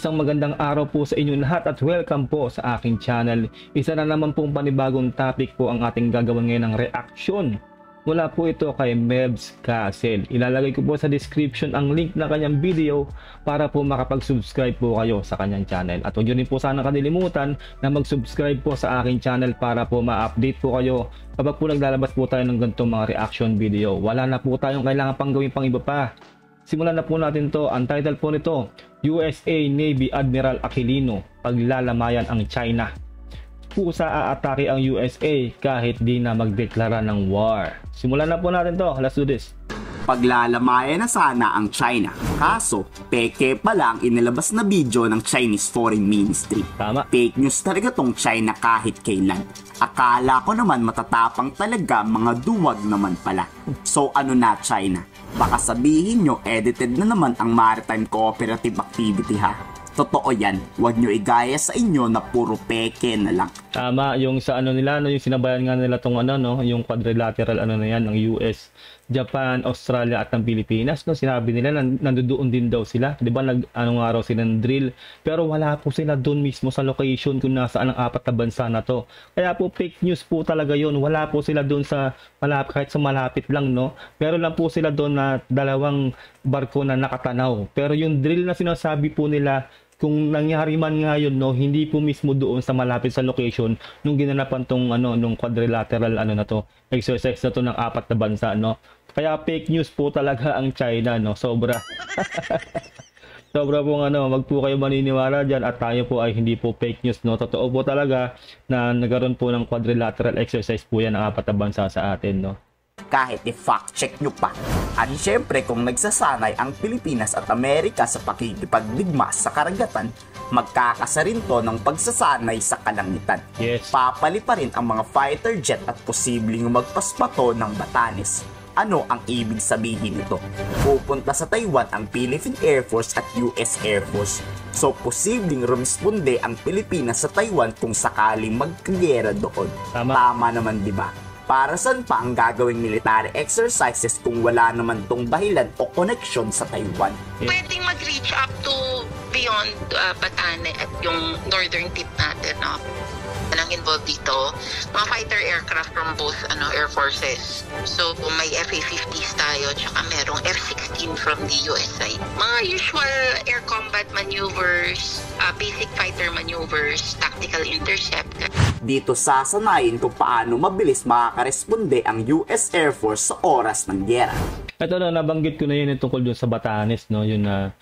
Isang magandang araw po sa inyong lahat at welcome po sa aking channel. Isa na naman pong panibagong topic po ang ating gagawin ngayon ng reaction. Mula po ito kay Mebs Castle. Ilalagay ko po sa description ang link na kanyang video para po makapag-subscribe po kayo sa kanyang channel. At huwag nyo rin po sana kanilimutan na mag-subscribe po sa aking channel para po ma-update po kayo kapag po naglalabas po tayo ng ganitong mga reaction video. Wala na po tayong kailangan pang gawin pang iba pa. Simulan na po natin to. Ang title po nito, USA Navy Admiral Aquilino, paglalamayan ang China. Pusa aatake ang USA kahit di na magdeklara ng war. Simulan na po natin to. Let's do this. Paglalamayan na sana ang China. Kaso, peke pa lang inilabas na video ng Chinese Foreign Ministry. Tama. Fake news talaga tong China kahit kailan. Akala ko naman matatapang talaga, mga duwag naman pala. So ano na China? Baka sabihin nyo edited na naman ang maritime cooperative activity ha. Totoo yan, huwag nyo igaya sa inyo na puro peke na lang. Tama, yung sa ano nila, no, yung sinabayan nga nila tong ano, no, yung quadrilateral ano na yan, ng US, Japan, Australia at ng Pilipinas, no, sinabi nila nandoon din daw sila. 'Di ba anong araw sila ng drill, pero wala po sila doon mismo sa location kung nasaan ang apat na bansa na to. Kaya po fake news po talaga 'yon. Wala po sila doon sa malapit, kahit sa malapit lang, no. Pero lang po sila doon na dalawang barko na nakatanaw. Pero yung drill na sinasabi po nila, kung nangyari man ngayon, no, hindi po mismo doon sa malapit sa location nung ginanapan tong ano, nung quadrilateral ano na to, exercise na to ng apat na bansa, no. Kaya fake news po talaga ang China, no. Sobra. Sobra pong ano, wag po kayo maniniwala diyan at tayo po ay hindi po fake news, no. Totoo po talaga na nagkaroon po ng quadrilateral exercise po yan ng apat na bansa sa atin, no. Kahit i-fact check nyo pa. At syempre kung nagsasanay ang Pilipinas at Amerika sa pakikipagdigma sa karagatan, magkakasa rin to ng pagsasanay sa kalangitan. Yes. Papali pa rin ang mga fighter jet at posibleng magpaspato ng Batanes. Ano ang ibig sabihin nito? Pupunta sa Taiwan ang Philippine Air Force at US Air Force. So posibleng rumisponde ang Pilipinas sa Taiwan kung sakaling magkagera doon. Tama naman, di ba? Para saan pa ang gagawing military exercises kung wala naman tong dahilan o connection sa Taiwan? Pwedeng mag-reach up to beyond Batanes at yung northern tip natin, no? Anong involved dito? Mga fighter aircraft from both air forces. So, may FA-50s tayo, tsaka merong F-16 from the US side. Mga usual air combat maneuvers, basic fighter maneuvers, tactical intercept. Dito sasanayin kung paano mabilis makakaresponde ang US Air Force sa oras ng giyera. Ito na, nabanggit ko na yun tungkol dun sa Batanes, no, yun na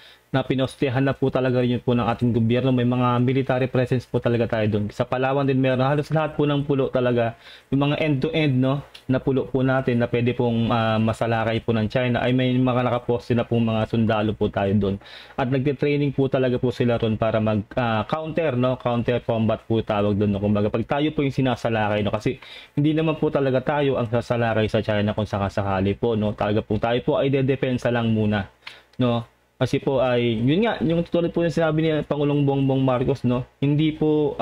pinostehan na po talaga rin yun po ng ating gobyerno. May mga military presence po talaga tayo doon. Sa Palawan din meron. Halos lahat po ng pulo talaga. Yung mga end-to-end, no, na pulo po natin na pwede pong masalakay po ng China ay may mga nakaposte na pong mga sundalo po tayo doon. At nagte-training po talaga po sila ron para mag-counter, no, counter combat po tawag doon. No? Kumbaga, pag tayo po yung sinasalakay, no, kasi hindi naman po talaga tayo ang sasalakay sa China kung sakasakali po, no. Talaga po tayo po ay dedepensa lang muna, no. Kasi po ay, yun nga, yung tutulad po yung sinabi ni Pangulong Bongbong Marcos, no, hindi po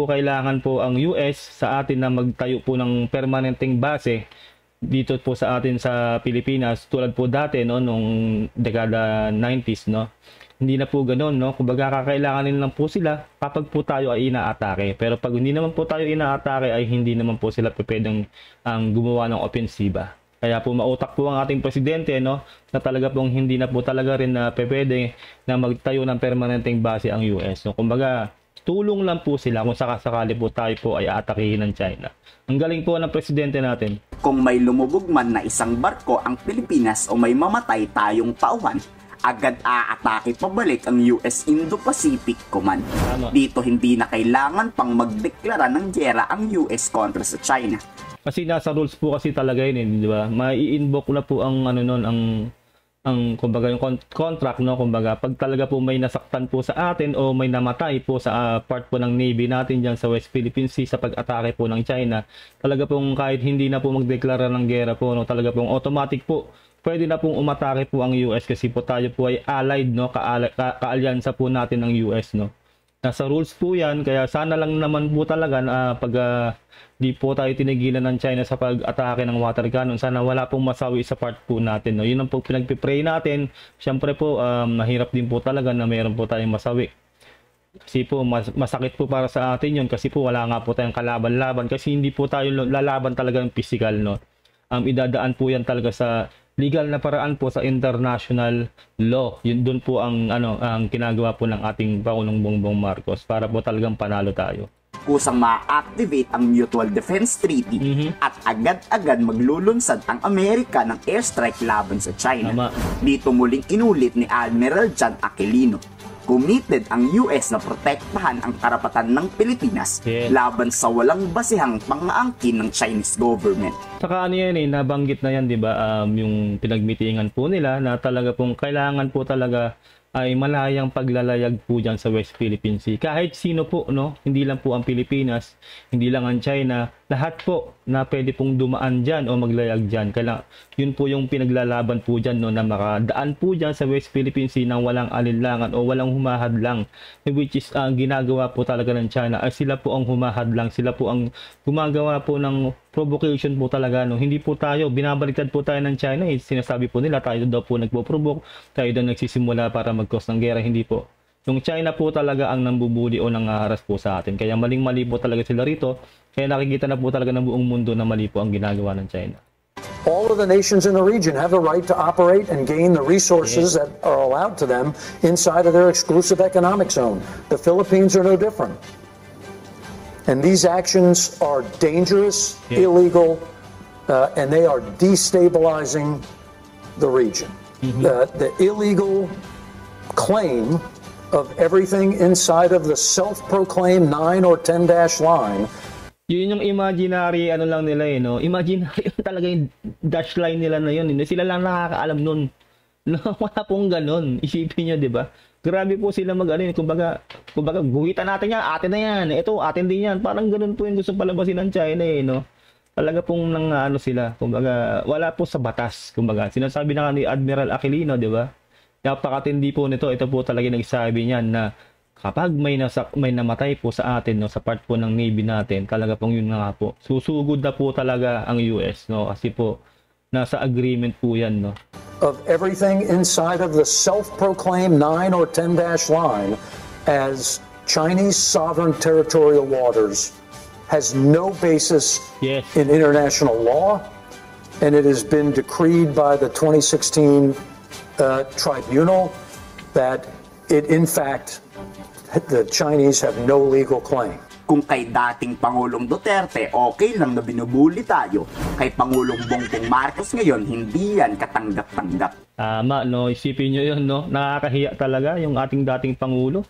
kailangan po ang US sa atin na magtayo po ng permanenteng base dito po sa atin sa Pilipinas, tulad po dati, no, nung dekada 90s, no. Hindi na po ganoon, no. Kumbaga kakailanganin lang po sila kapag po tayo ay inaatake. Pero pag hindi naman po tayo inaatake ay hindi naman po sila pwedeng gumawa ng opensiba. Kaya po mautak po ang ating presidente, no, na talaga pong hindi na po talaga rin na pwede na magtayo ng permanenteng base ang US. So, kumbaga, tulong lang po sila kung sakasakali po tayo po ay aatakihin ng China. Ang galing po ng presidente natin. Kung may lumubog man na isang barko ang Pilipinas o may mamatay tayong tauhan, agad aatake pabalik ang US Indo-Pacific Command. Tama. Dito hindi na kailangan pang magdeklara ng giyera ang US kontra sa China. Kasi nasa rules po kasi talaga yun, di ba? Mai-invoke na po ang ano noon, ang kumbaga yung contract, no, kumbaga pag talaga po may nasaktan po sa atin o may namatay po sa part po ng Navy natin diyan sa West Philippine Sea sa pag-atake po ng China, talaga pong kahit hindi na po magdeklara ng giyera po, no, talaga pong automatic po pwede na pong umatake po ang US kasi po tayo po ay allied, no, kaalyansa po natin ng US, no. Nasa rules po yan, kaya sana lang naman po talaga na pag di po tayo tinigilan ng China sa pag-atake ng water cannon, sana wala pong masawi sa part po natin. No? Yun ang po pinagpipray natin. Siyempre po, mahirap din po talaga na mayroon po tayong masawi. Kasi po, masakit po para sa atin yun kasi po wala nga po tayong kalaban-laban kasi hindi po tayo lalaban talaga ng physical. No? Idadaan po yan talaga sa legal na paraan po sa international law. Yun doon po ang ang ginagawa po ng ating Pangulong Bongbong Marcos para po talagang panalo tayo. Kusang ma-activate ang Mutual Defense Treaty at agad-agad maglulunsad ang Amerika ng airstrike laban sa China. Tama. Dito muling inulit ni Admiral John Aquilino. Committed ang US na protektahan ang karapatan ng Pilipinas laban sa walang basehang pang-aangkin ng Chinese government. Saka yan nabanggit na yan, di ba, yung pinagmitingan po nila na talaga pong kailangan po talaga ay malayang paglalayag po dyan sa West Philippine Sea. Kahit sino po, no? Hindi lang po ang Pilipinas, hindi lang ang China, lahat po na pwede pong dumaan dyan o maglayag dyan. Kaya yun po yung pinaglalaban po dyan, no? Na makadaan po dyan sa West Philippine Sea nang walang alinlangan o walang humahadlang. Which is ginagawa po talaga ng China. Ay sila po ang humahadlang, sila po ang gumagawa po ng provocation po talaga, no? Hindi po tayo, binabaliktad po tayo ng China, sinasabi po nila tayo daw po nagpo-provoke, tayo daw nagsisimula para mag-cause ng gera, hindi po. Yung China po talaga ang nambubuli o nangaharas po sa atin, kaya maling-mali po talaga sila rito, kaya nakikita na po talaga ng buong mundo na mali po ang ginagawa ng China. All of the nations in the region have the right to operate and gain the resources that are allowed to them inside of their exclusive economic zone. The Philippines are no different. And these actions are dangerous, illegal, and they are destabilizing the region. The illegal claim of everything inside of the self-proclaimed 9 or 10-dash line. Yun yung imaginary lang nila no? Imaginary talaga yung dash line nila na yun. Sila lang nakakaalam nun. No, wala pong ganun. Isipin nyo, di ba? Grabe po sila kumbaga guhitan natin yan, atin na yan, ito, atin din yan. Parang ganun po yung gusto palabasin ng China no? Talaga pong sila, kumbaga, wala po sa batas, kumbaga. Sinasabi na ni Admiral Aquilino, di ba? Napakatindi po nito, ito po talaga nagsabi niyan na kapag may namatay po sa atin, no, sa part po ng Navy natin, talaga pong yun nga po. Susugod na po talaga ang US, no? Kasi po, nasa agreement po yan, no? Of everything inside of the self-proclaimed 9 or 10-dash line as Chinese sovereign territorial waters has no basis in international law, and it has been decreed by the 2016 tribunal that it, in fact, the Chinese have no legal claim. Kung kay dating Pangulong Duterte, okay lang na binubuli tayo, kay Pangulong Bongbong Marcos ngayon, hindi yan katanggap-tanggap. Tama, no? Isipin nyo yun, no? Nakakahiya talaga yung ating dating Pangulo.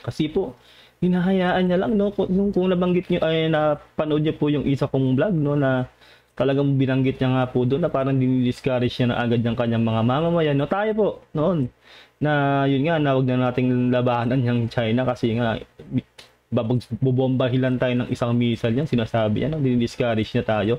Kasi po, hinahayaan niya lang, no? Kung nabanggit nyo, ay napanood niyo po yung isa kong vlog, no? Na talagang binanggit niya nga po doon na parang dinidiscourage niya na agad yung kanyang mga mamamayan. No? Tayo po, noon, na yun nga, na huwag na nating labanan yung China kasi nga, bubombahilan tayo ng isang missile yan, sinasabi yan, dinidiscourage niya tayo.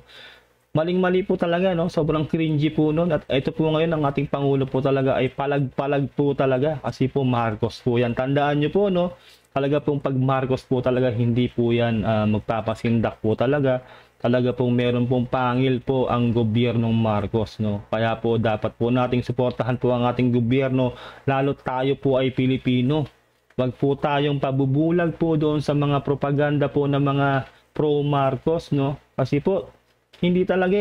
Maling-mali po talaga, no? Sobrang cringy po noon. At ito po ngayon, ang ating Pangulo po talaga ay palag-palag po talaga. Kasi po Marcos po yan. Tandaan nyo po, no? Talaga pong pag Marcos po talaga, hindi po yan magpapasindak po talaga. Talaga pong meron pong pangil po ang gobyernong Marcos, no? Kaya po dapat po nating suportahan po ang ating gobyerno, lalo tayo po ay Pilipino. Wag po tayong pabubulag po doon sa mga propaganda po ng mga pro-Marcos, no? Kasi po, hindi talaga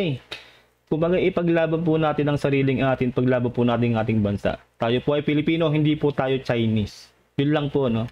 Kumbaga, ipaglaban po natin ang sariling atin, paglaban po natin ang ating bansa. Tayo po ay Pilipino, hindi po tayo Chinese. Yun lang po, no?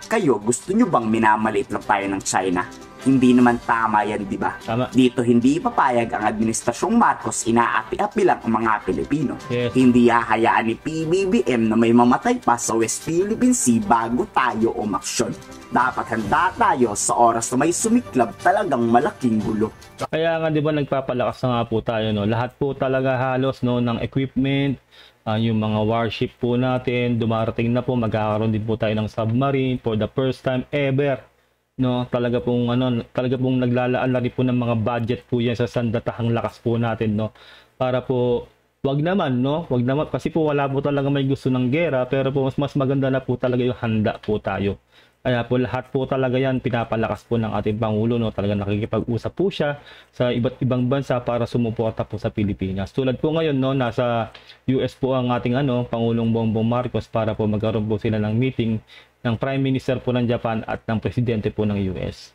Kayo, gusto nyo bang minamaliit lang tayo ng China? Hindi naman tama yan, di ba? Tama. Dito hindi papayag ang Administrasyong Marcos, inaapi-api lang ang mga Pilipino. Yes. Hindi hahayaan ni PBBM na may mamatay pa sa West Philippine Sea bago tayo umaksyon. Dapat handa tayo sa oras na may sumiklab talagang malaking gulo. Kaya nga, di ba, nagpapalakas na nga po tayo, no? Lahat po talaga halos, no, ng equipment, yung mga warship po natin, dumarating na po, magkakaroon din po tayo ng submarine for the first time ever. No, talaga pong naglalaan na rin po ng mga budget po yan sa sandatahang lakas po natin, no. Para po wag naman kasi po wala po talaga may gusto ng gera, pero po mas maganda na po talaga yung handa po tayo. Kaya po lahat po talaga yan pinapalakas po ng ating Pangulo, no? Talaga nakikipag-usap po siya sa iba't ibang bansa para sumuporta po sa Pilipinas. Tulad po ngayon, no, nasa US po ang ating Pangulong Bongbong Marcos para po magkaroon po sila ng meeting ng Prime Minister po ng Japan at ng Presidente po ng US.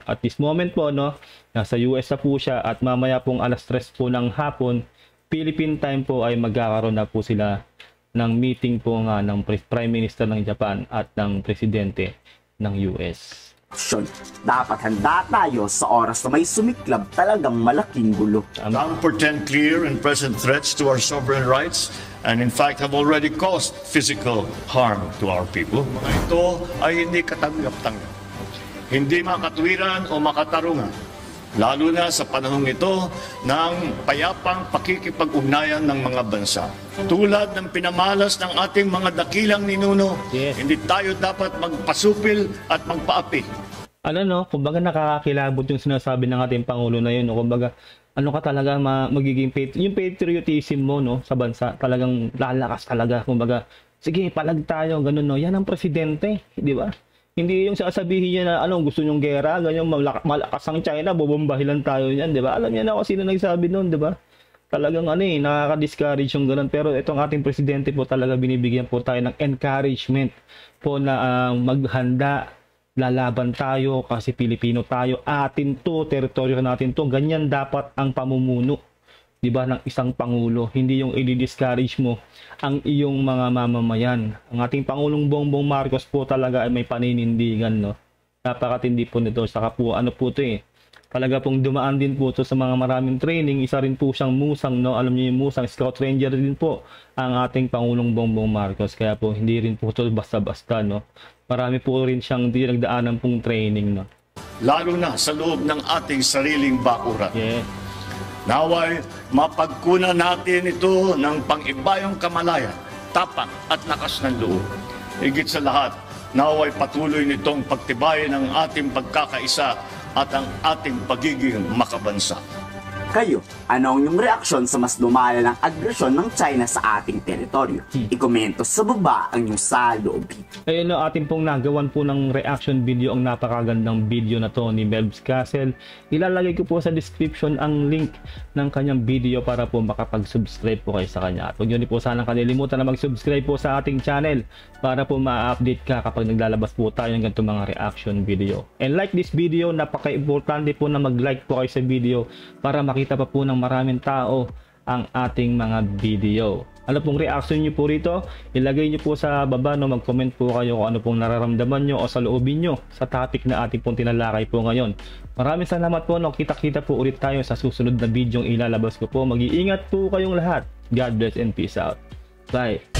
At this moment po, no, nasa US na po siya at mamaya pong 3:00 po ng hapon, Philippine time po ay magkakaroon na po sila ng meeting po nga ng Prime Minister ng Japan at ng Presidente ng US. Dapat handa tayo sa oras na may sumiklab talagang malaking gulo. Ang portend clear and present threats to our sovereign rights and in fact have already caused physical harm to our people. Mga ito ay hindi katanggap-tanggap, hindi makatwiran o makatarungan, lalo na sa panahong ito ng payapang pakikipag-ugnayan ng mga bansa. Tulad ng pinamalas ng ating mga dakilang ninuno, hindi tayo dapat magpasupil at magpaapi. Kumbaga nakakakilabot yung sinasabi ng ating Pangulo na yun. Kumbaga, ka talaga magiging yung patriotism mo, no, sa bansa, talagang lalakas talaga. Kumbaga, sige, palag tayo, ganun, no. Yan ang presidente, di ba? Hindi yung sasabihin niya na gusto nyong gera, ganyan, malakas ang China, bobombahilan tayo niyan, 'di ba? Alam niya na kung sino nagsabi noon, 'di ba? Talagang nakaka-discourage yung ganun. Pero itong ating presidente po talaga binibigyan po tayo ng encouragement po na maghanda, lalaban tayo kasi Pilipino tayo, atin to, teritoryo natin to. Ganyan dapat ang pamumuno, 'di ba, ng isang pangulo. Hindi yung i-discourage mo ang iyong mga mamamayan. Ang ating Pangulong Bongbong Marcos po talaga ay may paninindigan, no. Napakatindi po nito. Saka po talaga pong dumaan din po ito sa mga maraming training. Isa rin po siyang musang, no. Alam niyo yung musang, scout ranger din po ang ating Pangulong Bongbong Marcos. Kaya po hindi rin po ito basta-basta, no. Marami po rin siyang dinagdaanan pong training, no. Lalo na sa loob ng ating sariling bakuran. Naway, mapagkunan natin ito ng pang-ibayong kamalayan, tapang at lakas ng loob. Higit sa lahat, naway patuloy nitong pagtibayin ang ating pagkakaisa at ang ating pagiging makabansa. Kayo, ano ang inyong reaksyon sa mas lumala ng agresyon ng China sa ating teritoryo? I-komento sa baba ang inyong saloobin. Ayun, ating pong nagawan po ng reaction video ang napakagandang video na to ni Melbs Castle. Ilalagay ko po sa description ang link ng kanyang video para po makapag-subscribe po kayo sa kanya. At huwag nyo po sanang kalilimutan na mag-subscribe po sa ating channel para po ma-update ka kapag naglalabas po tayo ng ganitong mga reaction video. And like this video, napaka-importante po na mag-like po kayo sa video para makita pa po ng maraming tao ang ating mga video. Ano pong reaction nyo po rito? Ilagay nyo po sa baba, no? Mag-comment po kayo kung ano pong nararamdaman nyo o sa loobin nyo sa topic na ating pong tinalakay po ngayon. Maraming salamat po, no? Kita-kita po ulit tayo sa susunod na video ilalabas ko po. Mag-iingat po kayong lahat. God bless and peace out. Bye!